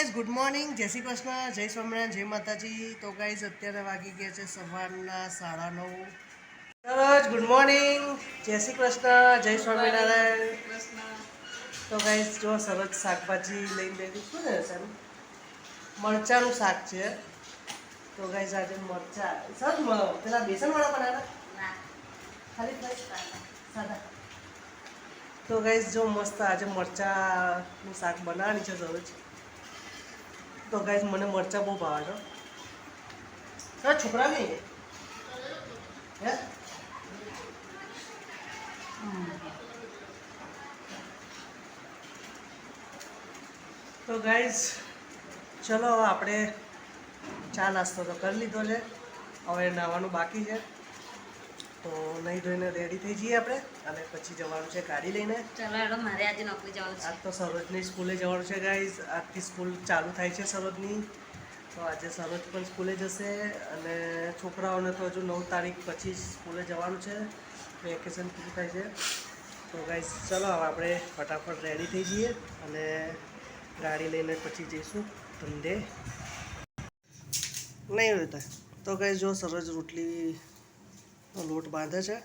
Guys good morning, જય શ્રી કૃષ્ણ, જય સ્વામિનારાયણ, જય માતાજી. તો ગાઈઝ અત્યારે વાગી ગયા છે સવારના 9:30. સરોજ ગુડ મોર્નિંગ, જય શ્રી કૃષ્ણ, જય સ્વામિનારાયણ. તો ગાઈઝ જો સરસ શાકભાજી લઈને બેઠી છું ને સર, મરચાનું શાક છે. તો ગાઈઝ આજે મરચા સર પેલા બેસનવાળા બનાવ્યા ખાલી સાદા. તો ગાઈઝ જો મસ્ત આજે મરચાનું શાક બનાવવાની છે સરોજ. તો ગાઈઝ મને મરચાં બહુ ભાવે છે. સર છોકરા નહીં હે તો ગાઈઝ ચલો હવે આપણે ચા નાસ્તો તો કરી લીધો છે, હવે નાહવાનું બાકી છે. તો નહીં ધોઈને રેડી થઈ જઈએ આપણે, અને પછી જવાનું છે ગાડી લઈને. ચાલો હેડો, મારે આજે નોકરી જવાનું છે. આજ તો સરોજની સ્કૂલે જવાનું છે ગાઈઝ. આજથી સ્કૂલ ચાલુ થાય છે સરોજની. તો આજે સરોજ પણ સ્કૂલે જશે, અને છોકરાઓને તો હજુ 9 તારીખ પછી સ્કૂલે જવાનું છે, વેકેશન પૂરું થાય છે. તો ગાઈઝ ચલો હવે આપણે ફટાફટ રેડી થઈ જઈએ અને ગાડી લઈને પછી જઈશું ધંધે. નહીં હોતા તો ગાઈઝ જો સરોજ રોટલી લોટ બાંધે છે,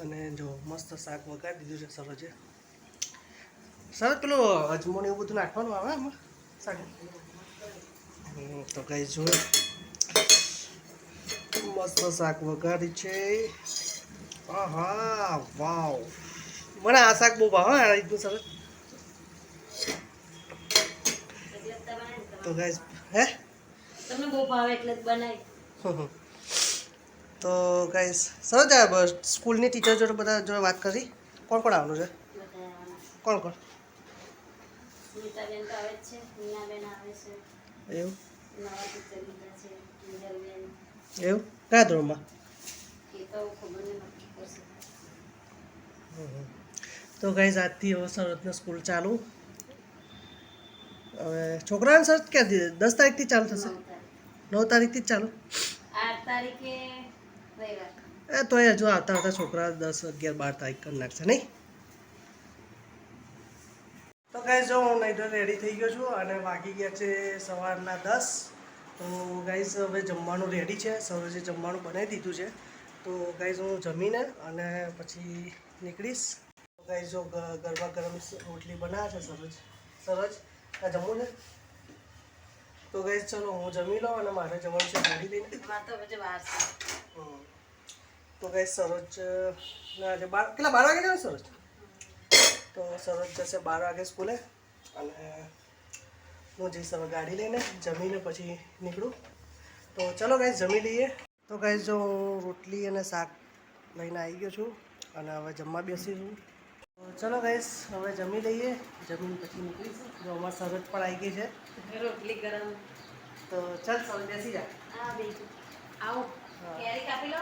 અને જો મસ્ત શાક વગાડી દીધું છે સરોજે. સર પેલું અજમો ને એવું બધું નાખવાનું આવે એમાં શાક. તો ગાઈઝ જો મસ્ત શાક વગાડી છે. આહા વાવ, મને આ શાક બહુ ભાવે આ રીતનું સરસ. તો ગાઈઝ હે તમને બહુ ભાવે એટલે જ બનાવી. તો ગાઈઝ સરસ આ સ્કૂલની ટીચર જોડે બધા જોડે વાત કરી. કોણ કોણ આવવાનું છે? કોણ કોણ? સ્મિતાબેન તો આવે જ છે, મીનાબેન આવે છે, એવું નવા ટીચર લીધા છે, કિંજલબેન. એવું કયા ધોરણમાં? એ તો ખબર નહીં, નક્કી કરશે. તો ગાઈઝ આજથી હવે સરસની સ્કૂલ ચાલુ. હવે છોકરાને સર ક્યાંથી 10 તારીખથી ચાલુ થશે? 9 તારીખથી જ ચાલુ. 8 તારીખે રવિવાર. તો એ હજુ આવતા આવતા છોકરા 10, 11, 12 તારીખ કરી નાખશે નહીં. તો ગાઈઝ જો હું નહીં રેડી થઈ ગયો છું, અને વાગી ગયા છે સવારના 10. તો ગાઈઝ હવે જમવાનું રેડી છે, સરોજે જમવાનું બનાવી દીધું છે. તો ગાઈઝ હું જમીને અને પછી નીકળીશ. તો ગાઈઝ જો ગરમા ગરમ રોટલી બનાવે છે સરોજ. આ જમવું છે. તો ગાઈઝ ચલો હું જમી લઉં, અને મારે જવાનું છે ગાડી લઈને. મારે તો પછી વાર છે. તો ગાઈઝ સરોજ આજે કેટલા 12 વાગે જવાનું સરોજ? તો સરોજ જશે 12 વાગે સ્કૂલે, અને હું જઈશ હવે ગાડી લઈને, જમીને પછી નીકળું. તો ચલો ગાઈઝ જમી લઈએ. તો ગાઈઝ જો હું રોટલી અને શાક લઈને આવી ગયો છું, અને હવે જમવા બેસીશું. તો ચલો ગાઈઝ હવે જમી લઈએ, જમીને પછી નીકળીશું. જો અમારી સરોજ પણ આવી ગઈ છે. રોટલી ગરમ. તો ચાલ સરોજ બેસી જા. હા બીજું આવું કેરી કાપી લો.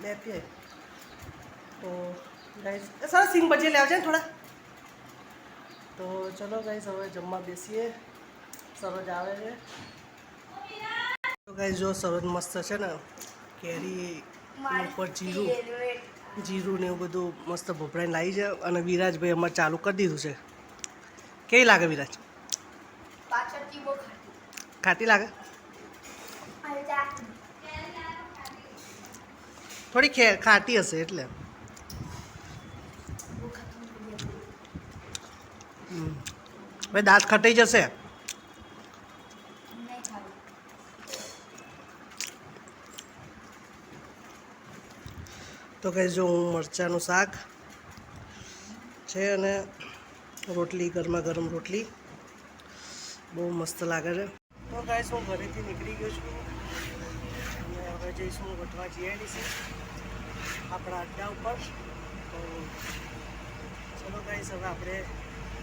લે પીએ. તો ગાઈઝ સરસ સિંગ ભજી લાવજે ને થોડા. તો ચલો ગાઈઝ હવે જમવા બેસીએ. સરોજ આવે છે. તો ગાઈઝ જો સરોજ મસ્ત છે ને, કેરી ઉપર જીરું ને એવું બધું મસ્ત ભભરાઈને લાવી છે, અને વિરાજભાઈ અમારે ચાલુ કરી દીધું છે. કેવી લાગે વિરાજ? પાછળથી બહુ ખાટી લાગે? થોડી ખાટી હશે એટલે. હવે દાંત ખટાઈ જશે. તો કઈ જો હું મરચાંનું શાક છે, અને રોટલી ગરમા ગરમ રોટલી બહુ મસ્ત લાગે છે. તો ગાઈસ હું ઘરેથી નીકળી ગયો છું, અને હવે જઈશું વટવા જીઆઈડીસી આપણા અડ્ડા ઉપર. તો ચલો ગાઈસ હવે આપણે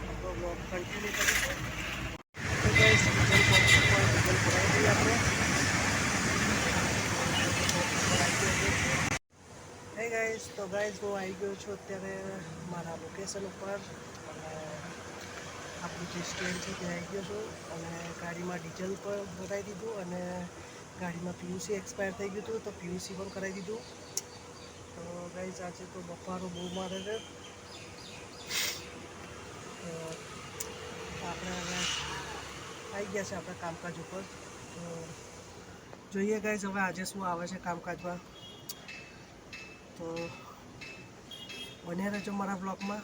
આપણો બ્લોગ કન્ટિન્યુ કરીશું. તો ગાઈસ ડીઝલ પુરાઈ દઈએ આપણે. હે ગાઈસ, તો ગાઈસ હું આવી ગયો છું અત્યારે મારા લોકેશન ઉપર, અને આપણું જે સ્ટેન્ડ છે ત્યાં આવી ગયો છું, અને ગાડીમાં ડીઝલ પણ ભરાઈ દીધું, અને ગાડીમાં પીયુસી એક્સપાયર થઈ ગયું હતું, તો પીયુસી પણ કરાવી દીધું. તો ગાઈસ આજે તો બફારો બહુ મારે છે. તો આપણે હવે આવી ગયા છે આપણા કામકાજ ઉપર. તો જોઈએ ગાઈઝ હવે આજે શું આવે છે કામકાજમાં. તો બન્યા રહેજો મારા બ્લોગમાં.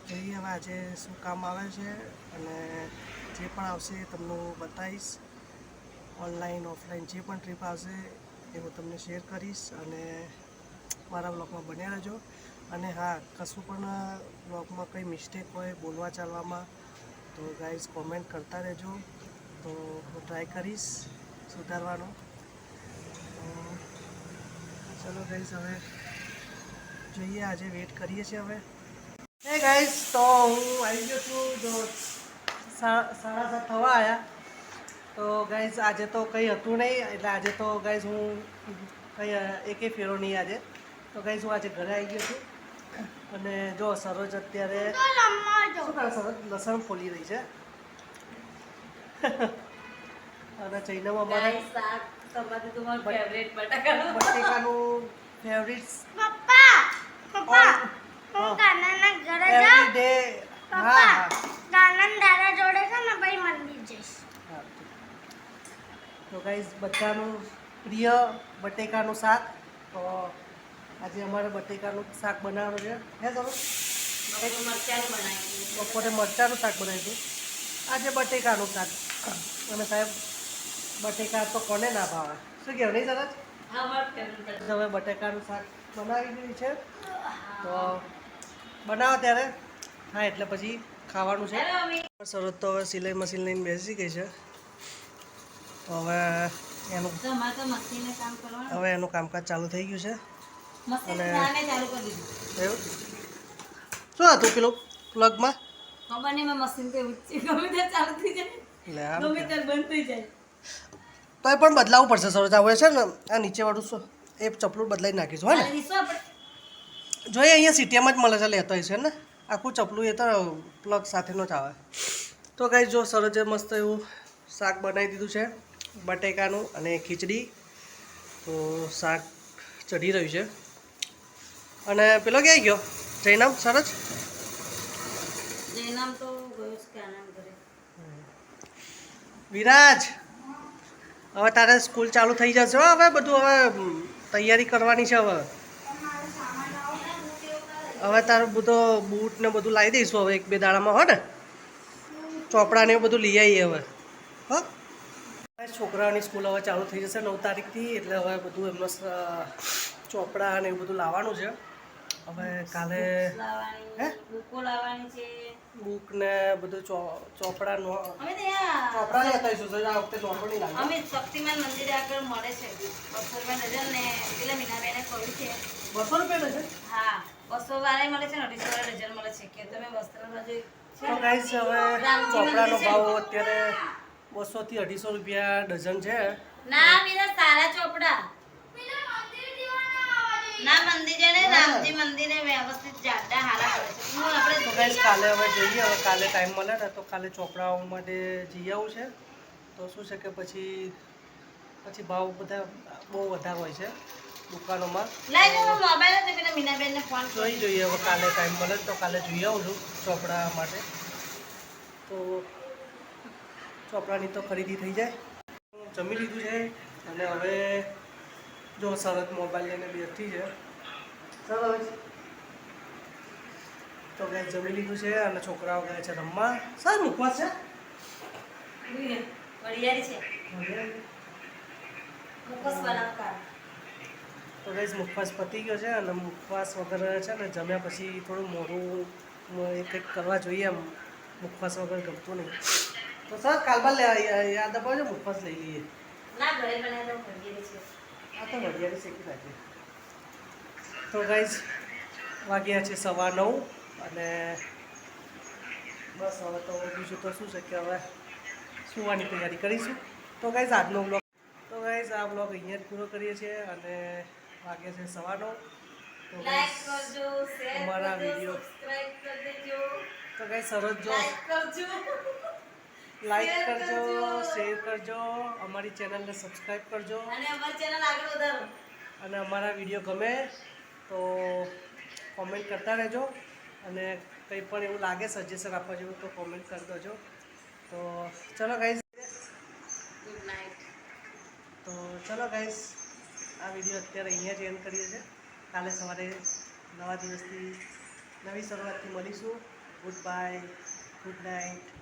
જોઈએ હવે આજે શું કામ આવે છે અને જે પણ આવશે એ તમને હું બતાવીશ. ઓનલાઈન ઓફલાઈન જે પણ ટ્રીપ આવશે એ હું તમને શેર કરીશ અને મારા બ્લોગમાં બન્યા રહેજો. અને હા, કશું પણ બ્લોગમાં કંઈ મિસ્ટેક હોય બોલવા ચાલવામાં તો ગાઈઝ કોમેન્ટ કરતા રહેજો, તો હું ટ્રાય કરીશ સુધારવાનો. ચલો ગાઈઝ હવે જોઈએ, આજે વેઇટ કરીએ છીએ હવે. હે ગાઈઝ, તો હું આવી ગયો છું. જો 7:30 થવા આવ્યા. તો ગાઈઝ આજે તો કંઈ હતું નહીં, એટલે આજે તો ગાઈઝ હું કંઈ એકે ફેરો નહીં આજે. તો ગાઈઝ હું આજે ઘરે આવી ગયો છું. અને જો સરોજ અત્યારે શું કરે? સરોજ લસણ ફોલી રહી છે. અને ચૈનામાં અમારે ગાઈસ શાક તમારું તમારું ફેવરેટ બટાકાનું બટેકાનું ફેવરિટ પપ્પા પપ્પા હું કાનાના ઘરે જાઉં. Every day. હા પપ્પા હા કાનન દાદા જોડે છે ને ભાઈ મંદિર જઈશ. હા. તો ગાઈઝ બધાનું પ્રિય બટેકાનું શાક. તો આજે અમારે બટેકાનું શાક બનાવવાનું છે. હે સરોજ? બપોરે મરચાંનું બનાવ્યું. બપોરે મરચાંનું શાક બનાવ્યું. આજે બટેકાનું શાક. અને સાહેબ બટેકા તો કોને ના ભાવે? શું કહેવું નહીં સરસ? હા, મારું ફેવરેટ. હવે બટેકાનું શાક બનાવી દીધું છે. તો બનાવો ત્યારે હા, એટલે પછી ખાવાનું છે. Hello mummy. સરસ તો હવે સિલાઈ મશીન લઈને બેસી ગઈ છે. તો હવે એનું તો અમારે તો મશીને કામ કરવાનું. હવે એનું કામકાજ ચાલુ થઈ ગયું છે. મશીન અને- નામે ચાલુ કરી દીધું. એવું શું હતું પેલું પ્લગમાં? ખબર નહીં, મેં મશીન તો એવું જ છે. ગમે ત્યારે ચાલુ થઈ જાય, લે આમ ગમે ત્યારે બંધ થઈ જાય. તો એ પણ બદલાવવું પડશે સરોજ. આવે છે ને આ નીચેવાળું શું એ ચપલું બદલાવી નાખીશું. હા ને, આ રીસો આપણે જોઈએ અહીંયા સિટીમાં જ મળે છે, લેતો હશે ને આખું ચપલું. એ તો પ્લગ સાથેનો જ આવે. તો ગાઈસ જો સરોજે મસ્ત એવું શાક બનાવી દીધું છે બટેકાનું અને ખીચડી. તો શાક ચડી રહ્યું છે. અને પેલો ક્યાંય ગયો જયનામ? સરસ જયનામ તો ગયો છે કે આનંદ કરે. વિરાજ, હવે તારે સ્કૂલ ચાલુ થઈ જશે હો. હવે બધું હવે તૈયારી કરવાની છે. હવે તારું બધો બૂટ ને બધું લાવી દઈશું હવે 1-2 દાડામાં. હો ને, ચોપડા ને એવું બધું લઈ આવીએ હવે. હો, છોકરાઓની સ્કૂલ હવે ચાલુ થઈ જશે 9 તારીખથી. એટલે હવે બધું એમનો ચોપડા ને એવું બધું લાવવાનું છે. હવે કાલે લાવવાની, હે? બુકો લાવવાની છે. બુક ને બધું ચોપડાનો અમે તો અહીંયા ચોપડા લેતા આવીશું. સર આ વખતે ચોપડો નહીં લાગે. અમે શક્તિમાન મંદિરે આગળ મળે છે 200 રૂપિયા ડઝન ને પેલા મીનાબેને કહ્યું છે. 200 રૂપિયા છે. હા, 200 વાળે મળે છે ને 250 વાળે ડઝન મળે છે. કે તમે વસ્ત્ર બાજુ તો ગાઈસ હવે ચોપડાનો ભાવ અત્યારે 200 થી 250 રૂપિયા ડઝન છે. ના મીના સારા ચોપડા ના મંદિરે ને રામજી મંદિરે વ્યવસ્થિત જાડા હારા પડે છે. હું તો આપણે ગાઈસ કાલે હવે જોઈએ. હવે કાલે ટાઈમ મળે ને તો કાલે ચોપડાઓ માટે જઈ આવું છે. તો શું છે કે પછી ભાવ બધા બહુ વધારે હોય છે દુકાનોમાં. લાઈ દો મોબાઈલ ને પેલા મીનાબેનને ફોન જોઈ જોઈએ હવે કાલે ટાઈમ મળે તો કાલે જોઈ આવું છું ચોપડા માટે. તો ચોપડાની તો ખરીદી થઈ જાય. જમી લીધું છે અને હવે જો સરસ મોબાઈલ લઈને બેઠી છે. સરસ તો ગાઈસ જમી લીધું છે અને છોકરાઓ ગયા છે રમવા. સર મૂકવા છે વરિયાળી છે મુખસ બનાવતા. તો ગાઈસ મુખવાસ પતી ગયો છે અને મુખવાસ વગર છે ને જમ્યા પછી થોડું મોડું એ કંઈક કરવા જોઈએ. એમ મુખવાસ વગર ગમતું નહીં. તો સર કાલબાલ યાદ અપાવજો, મુખવાસ લઈ લઈએ. ના ઘરે બનાવેલો વરિયાળી છે. આ તો વરિયાળી શેકી નાખીએ. તો ગાઈસ વાગ્યા છે 9:15 અને બસ હવે તો બીજું તો શું છે કે હવે સુવાની તૈયારી કરીશું. તો ગાઈસ આજનો બ્લોગ આ બ્લોગ અહીંયા જ પૂરો કરીએ છીએ અને વાગ્યા છે 9:15. તો લાઈક guys, કરજો, શેર અમારા કરજો, video- સબસ્ક્રાઇબ કરી દેજો. તો ગાઈસ સરસ જો લાઈક કરજો, લાઈક share કરજો, કરજો. શેર કરજો, અમારી ચેનલને સબસ્ક્રાઈબ કરજો અને અમારી ચેનલ આગળ વધારો. અને અમારા વિડીયો ગમે તો કોમેન્ટ કરતા રહેજો અને કંઈ પણ એવું લાગે સજેશન આપવા જેવું તો કોમેન્ટ કરી દેજો. તો ચલો ગાઈઝ, ગુડ નાઇટ. તો ચલો ગાઈઝ, આ વિડીયો અત્યારે અહીંયા જ એન્ડ કરીએ છીએ. કાલે સવારે નવા દિવસથી નવી શરૂઆતથી મળીશું. Good bye, good night.